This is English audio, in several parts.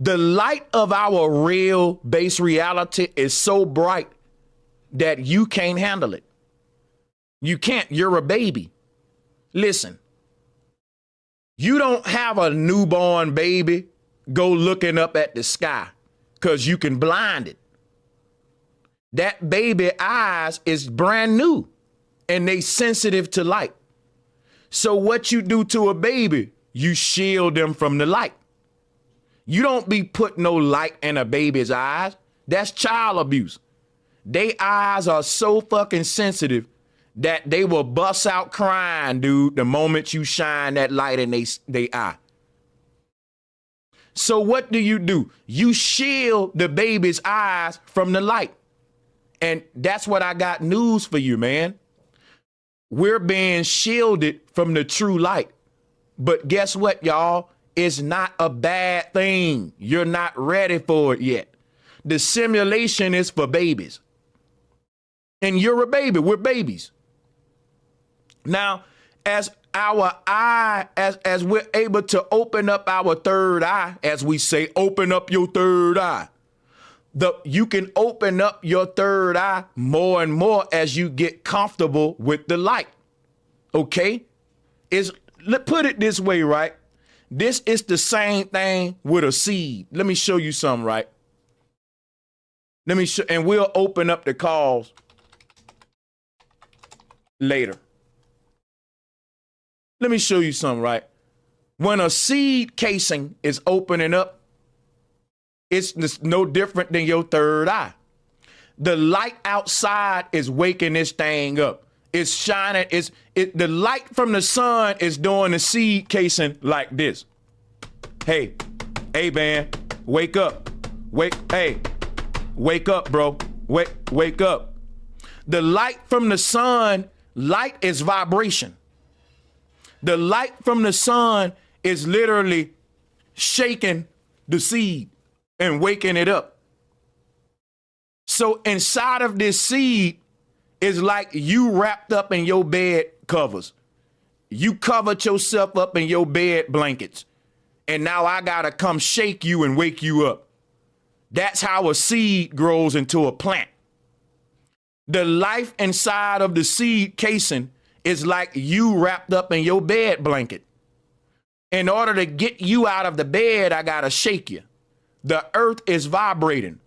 The light of our real base reality is so bright that you can't handle it. You can't. You're a baby. Listen, you don't have a newborn baby go looking up at the sky because you can blind it. That baby eyes is brand new and they sensitive to light. So what you do to a baby, you shield them from the light. You don't be putting no light in a baby's eyes. That's child abuse. They eyes are so fucking sensitive that they will bust out crying, dude, the moment you shine that light in they eye. So what do? You shield the baby's eyes from the light. And that's what I got news for you, man. We're being shielded from the true light. But guess what, y'all? It's not a bad thing. You're not ready for it yet. The simulation is for babies. And you're a baby. We're babies. Now, as our eye, as we're able to open up our third eye, as we say, open up your third eye. You can open up your third eye more and more as you get comfortable with the light. Okay? Put it this way, right? This is the same thing with a seed. Let me show you something, right? And we'll open up the calls later. Let me show you something, right? When a seed casing is opening up, it's no different than your third eye. The light outside is waking this thing up. It's shining. The light from the sun is doing the seed casing like this. Hey, man, wake up. Wake up, bro. Wake up. The light from the sun, light is vibration. The light from the sun is literally shaking the seed and waking it up. So inside of this seed is like you wrapped up in your bed covers. You covered yourself up in your bed blankets. And now I gotta come shake you and wake you up. That's how a seed grows into a plant. The life inside of the seed casing is like you wrapped up in your bed blanket. In order to get you out of the bed, I gotta shake you. The earth is vibrating.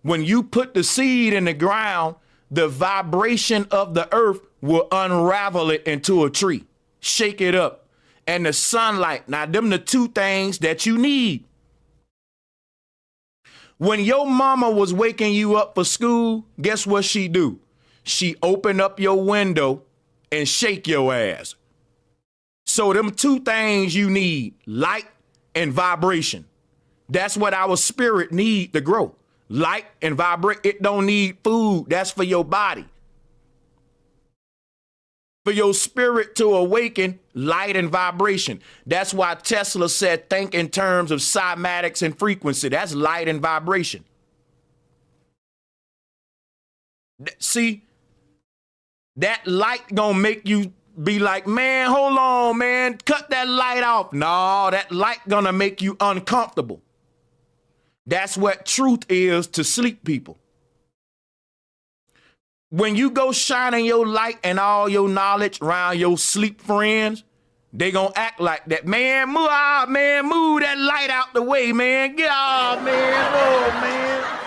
When you put the seed in the ground, the vibration of the earth will unravel it into a tree, shake it up. And the sunlight, now them the two things that you need. When your mama was waking you up for school, guess what she do? She open up your window and shake your ass. So them two things you need, light and vibration. That's what our spirit need to grow. Light and vibrate. It don't need food. That's for your body. For your spirit to awaken, light and vibration. That's why Tesla said, think in terms of cymatics and frequency. That's light and vibration. See, that light gonna make you be like, man, hold on, man, cut that light off. No, that light gonna make you uncomfortable. That's what truth is to sleep people. When you go shining your light and all your knowledge around your sleep friends, they gonna act like that. Man, move that light out the way, man. Get off, man. Oh, man.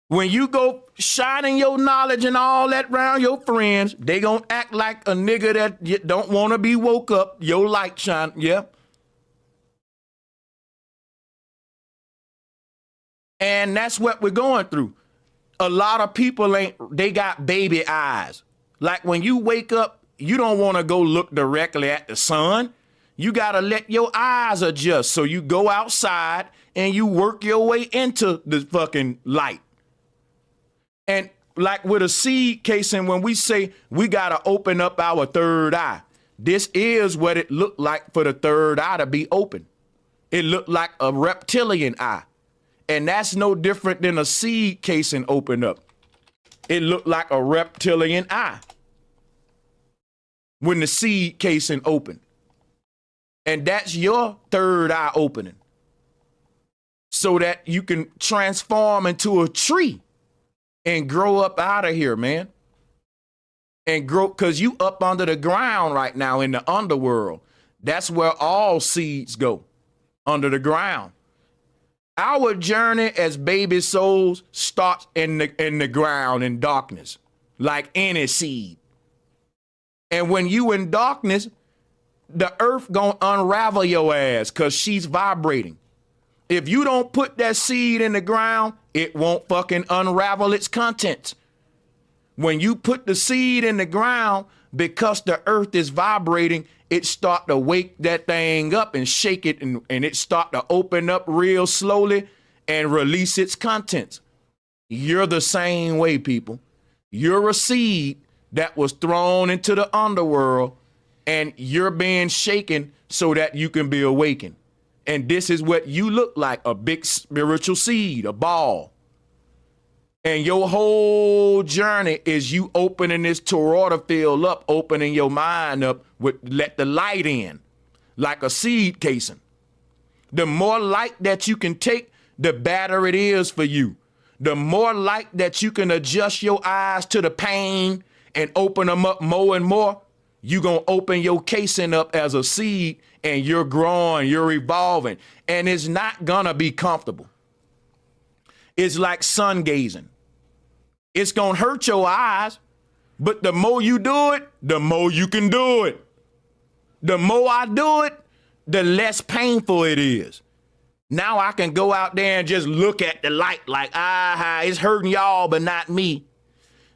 When you go shining your knowledge and all that around your friends, they gonna act like a nigga that don't want to be woke up. Your light shine, yeah. And that's what we're going through. A lot of people they got baby eyes. Like when you wake up, you don't want to go look directly at the sun. You got to let your eyes adjust. So you go outside and you work your way into the fucking light. And like with a seed casing, when we say we got to open up our third eye, this is what it looked like for the third eye to be open. It looked like a reptilian eye. And that's no different than a seed casing open up. It looked like a reptilian eye. when the seed casing open. And that's your third eye opening. So that you can transform into a tree and grow up out of here, man. And grow, because you up under the ground right now in the underworld. That's where all seeds go, under the ground. Our journey as baby souls starts in the ground in darkness, like any seed. And when you in darkness, the earth gonna unravel your ass because she's vibrating. If you don't put that seed in the ground, it won't fucking unravel its contents. When you put the seed in the ground, because the earth is vibrating, it start to wake that thing up and shake it, and it start to open up real slowly and release its contents. You're the same way, people. You're a seed that was thrown into the underworld, and you're being shaken so that you can be awakened. And this is what you look like, a big spiritual seed, a ball. And your whole journey is you opening this toroidal field up, opening your mind up, let the light in, like a seed casing. The more light that you can take, the better it is for you. The more light that you can adjust your eyes to the pain and open them up more and more, you're going to open your casing up as a seed, and you're growing, you're evolving, and it's not going to be comfortable. It's like sun gazing. It's going to hurt your eyes, but the more you do it, the more you can do it. The more I do it, the less painful it is. Now I can go out there and just look at the light like, it's hurting y'all, but not me.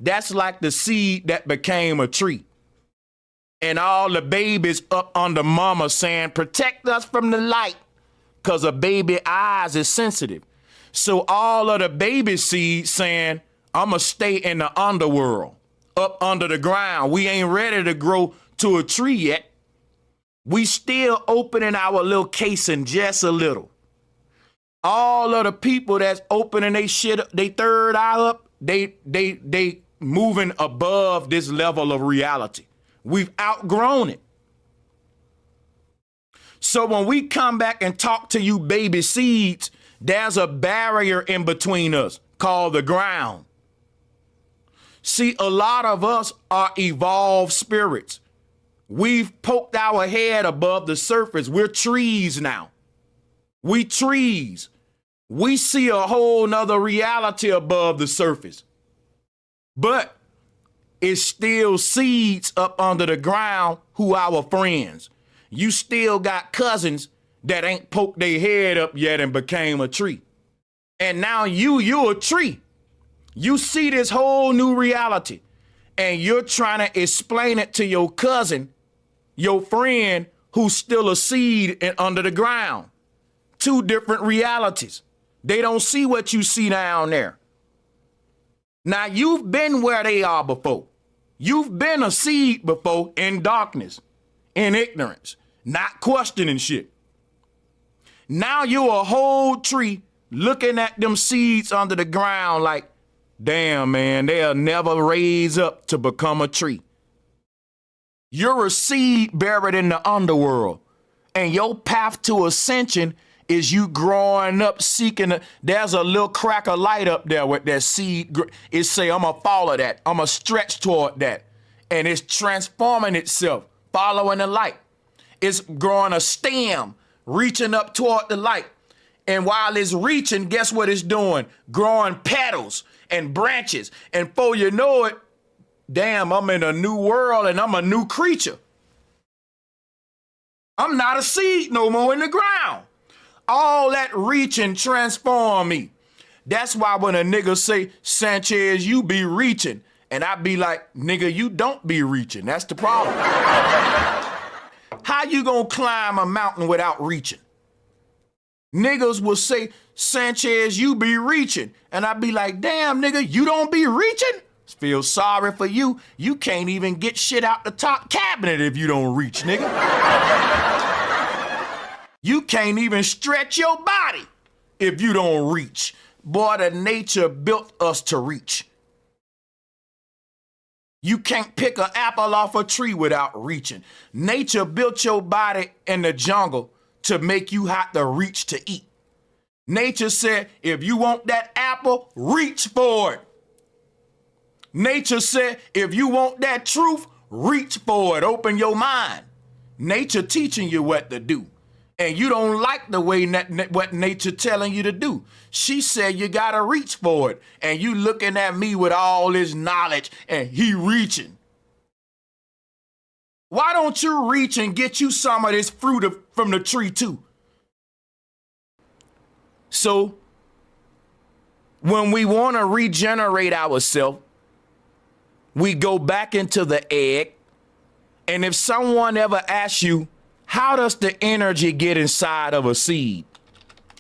That's like the seed that became a tree. And all the babies up under mama saying, protect us from the light, because a baby eyes is sensitive. So all of the baby seeds saying, I'm going to stay in the underworld, up under the ground. We ain't ready to grow to a tree yet. We still opening our little casing just a little. All of the people that's opening they third eye up, they moving above this level of reality. We've outgrown it. So when we come back and talk to you baby seeds, there's a barrier in between us called the ground. See, a lot of us are evolved spirits. We've poked our head above the surface. We're trees now. We trees. We see a whole nother reality above the surface. But it's still seeds up under the ground who our friends. You still got cousins that ain't poked their head up yet and became a tree. And now you're a tree. You see this whole new reality, and you're trying to explain it to your cousin, your friend, who's still a seed and under the ground. Two different realities. They don't see what you see down there. Now, you've been where they are before. You've been a seed before in darkness, in ignorance, not questioning shit. Now you're a whole tree looking at them seeds under the ground like, damn, man, they'll never raise up to become a tree. You're a seed buried in the underworld, and your path to ascension is you growing up seeking. There's a little crack of light up there with that seed. It say, I'm going to follow that. I'm going to stretch toward that. And it's transforming itself, following the light. It's growing a stem, reaching up toward the light. And while it's reaching, guess what it's doing? Growing petals and branches. And before you know it, damn, I'm in a new world and I'm a new creature. I'm not a seed no more in the ground. All that reaching transform me. That's why when a nigga say, Sanchez, you be reaching, and I be like, nigga, you don't be reaching. That's the problem. How you gonna climb a mountain without reaching? Niggas will say, Sanchez, you be reaching. And I be like, damn, nigga, you don't be reaching? Feel sorry for you. You can't even get shit out the top cabinet if you don't reach, nigga. You can't even stretch your body if you don't reach. Boy, the nature built us to reach. You can't pick an apple off a tree without reaching. Nature built your body in the jungle to make you have to reach to eat. Nature said, if you want that apple, reach for it. Nature said, if you want that truth, reach for it. Open your mind. Nature teaching you what to do. And you don't like the way what nature telling you to do. She said you gotta reach for it. And you looking at me with all this knowledge and he reaching. Why don't you reach and get you some of this fruit from the tree too? So when we want to regenerate ourselves, we go back into the egg. And if someone ever asks you, how does the energy get inside of a seed?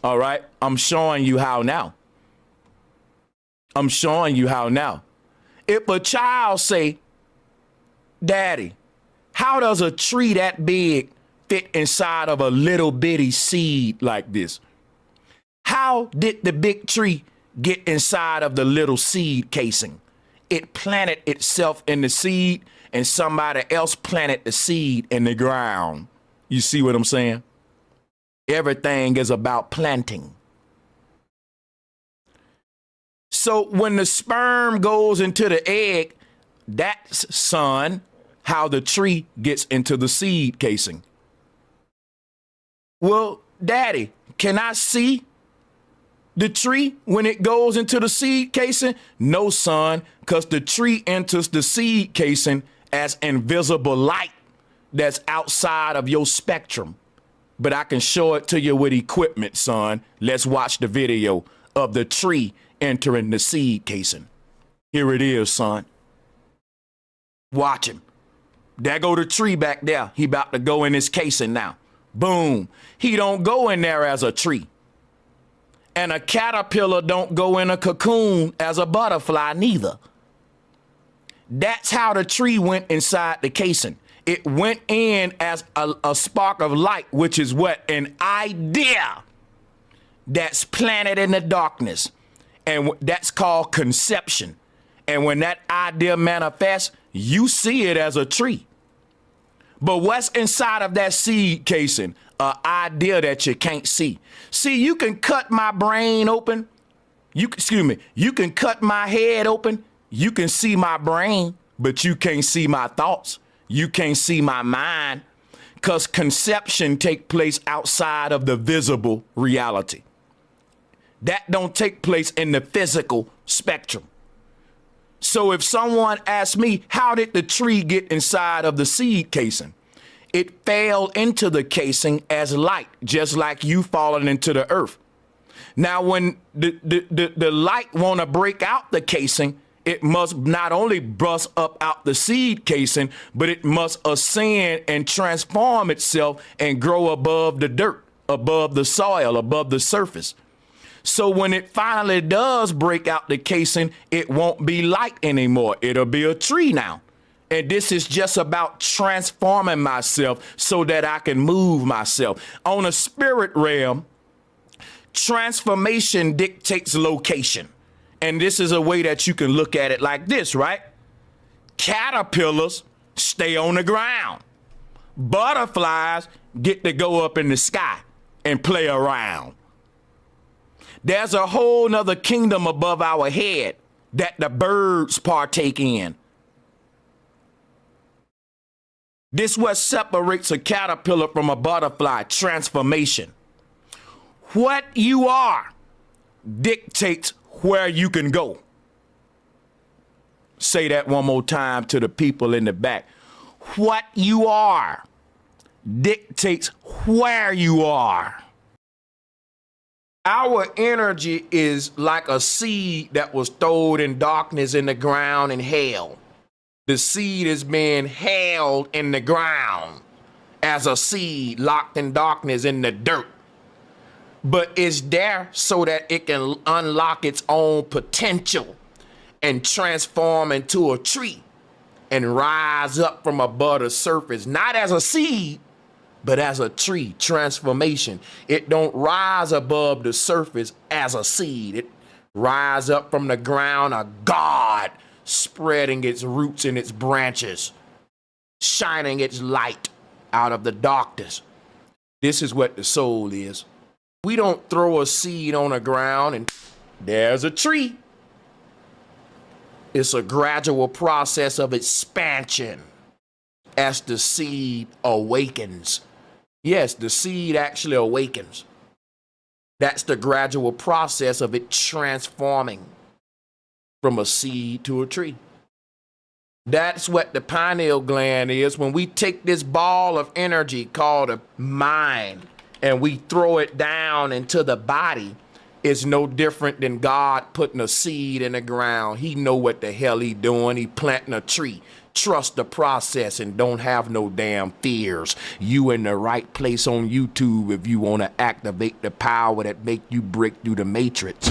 All right, I'm showing you how now. I'm showing you how now. If a child say, Daddy, how does a tree that big fit inside of a little bitty seed like this? How did the big tree get inside of the little seed casing? It planted itself in the seed and somebody else planted the seed in the ground. You see what I'm saying? Everything is about planting. So when the sperm goes into the egg, that's, son, how the tree gets into the seed casing. Well, Daddy, can I see the tree when it goes into the seed casing? No, son, because the tree enters the seed casing as invisible light that's outside of your spectrum. But I can show it to you with equipment, son. Let's watch the video of the tree entering the seed casing. Here it is, son. Watch him. There go the tree back there. He about to go in his casing now. Boom. He don't go in there as a tree. And a caterpillar don't go in a cocoon as a butterfly neither. That's how the tree went inside the casing. It went in as a spark of light, which is what? An idea that's planted in the darkness. And that's called conception. And when that idea manifests, you see it as a tree. But what's inside of that seed casing? An idea that you can't see. See, you can cut my brain open. You can cut my head open. You can see my brain, but you can't see my thoughts. You can't see my mind, because conception take place outside of the visible reality. That don't take place in the physical spectrum. So if someone asks me, how did the tree get inside of the seed casing? It fell into the casing as light, just like you falling into the earth. Now, when the light want to break out the casing, it must not only bust up out the seed casing, but it must ascend and transform itself and grow above the dirt, above the soil, above the surface. So when it finally does break out the casing, it won't be light anymore. It'll be a tree now. And this is just about transforming myself so that I can move myself. On a spirit realm, transformation dictates location. And this is a way that you can look at it like this, right? Caterpillars stay on the ground. Butterflies get to go up in the sky and play around. There's a whole nother kingdom above our head that the birds partake in. This is what separates a caterpillar from a butterfly: transformation. What you are dictates where you can go. Say that one more time to the people in the back. What you are dictates where you are. Our energy is like a seed that was thrown in darkness in the ground and held. The seed is being held in the ground as a seed locked in darkness in the dirt. But it's there so that it can unlock its own potential and transform into a tree and rise up from above the surface, not as a seed, but as a tree. Transformation. It don't rise above the surface as a seed. It rise up from the ground, a God spreading its roots and its branches, shining its light out of the darkness. This is what the soul is. We don't throw a seed on the ground and there's a tree. It's a gradual process of expansion as the seed awakens. Yes, the seed actually awakens. That's the gradual process of it transforming from a seed to a tree. That's what the pineal gland is. When we take this ball of energy called a mind and we throw it down into the body, it's no different than God putting a seed in the ground. He know what the hell he doing. He planting a tree. Trust the process and don't have no damn fears. You in the right place on YouTube if you want to activate the power that make you break through the matrix.